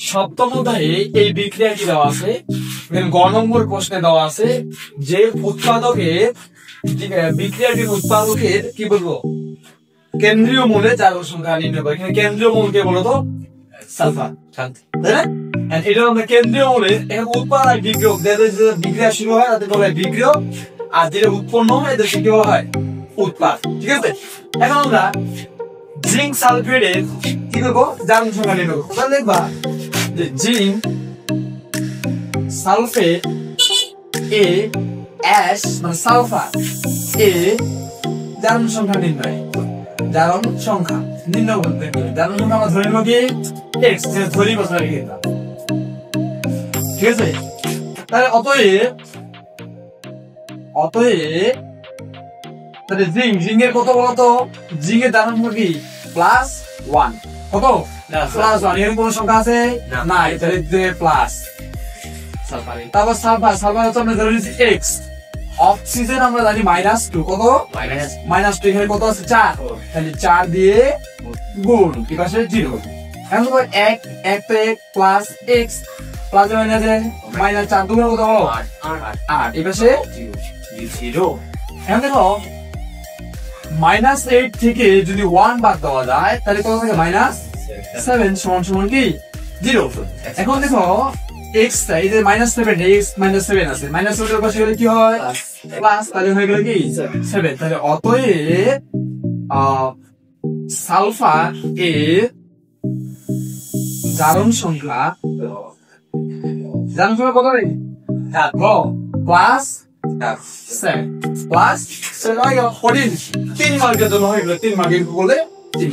সপ্তম অধ্যায়ে এই বিক্রিয়াটি দেওয়া আছে, গ নম্বর প্রশ্নে দেওয়া আছে যে উৎপাদকের বিক্রিয়াটির উৎপাদকের কি বলবো কেন্দ্রীয় মূলে জারণ সংখ্যা নির্ণয় করে। এখানে কেন্দ্রীয় মূল কে বলতো সালফার, তাই না? এটা আমরা কেন্দ্রীয় মূলে এখন উৎপাদক আর বিক্রিয়ক বিক্রিয়া শুরু হয় তাদের বলা হয় বিক্রিয়ক, আর যেটা উৎপন্ন হয় এদেরকে কি বলা হয় উৎপাদ। ঠিক আছে, এখন আমরা জিঙ্ক সালফেটের কি করবো জারণ সংখ্যা নির্ণয় করবো। তাহলে দেখবা যে জিঙ্ক সালফেট এ এস মানে সালফার এ জারণ সংখ্যা নির্ণয়, জারণ সংখ্যা নির্ণয় করতে গেলে জারণ সংখ্যা আমরা ধরে নেব কি x, ধরি বসা রেখে দিলাম। ঠিক আছে, তাহলে অতএব তাহলে জিঙ্ক এর কত বলতো, জিঙ্ক এর জারণ সংখ্যা কি +1, কত +1, এর কোন সংখ্যা আছে না, তাহলে যে প্লাস সালফার। তারপর সালফার হচ্ছে আমরা ধরে নিচ্ছি x, অক্সিজেন আমরা জানি -2, কত -2, এখানে কত আছে 4, তাহলে 4 দিয়ে গুণ কি পাশে 0। এখন তো 1 তো 1 প্লাস x প্লাস মাইনাসে -4 দুগুণ কত হলো 8, এই পাশে 0। এখন দেখো -8 থেকে যদি 1 বাদ দেওয়া যায় তাহলে কত থাকে -7 সমান কি 0। এখন দেখো x এই যে -7 x -7 আছে, -7 এর পাশে গেলে কি হয় প্লাস, তাহলে হয়ে গেল কি 7। তাহলে অতএব সালফার এর জারণ সংখ্যা কত রে +7 3 মার্কের জন্য হয়ে গেল, 3 মার্কের বলে 3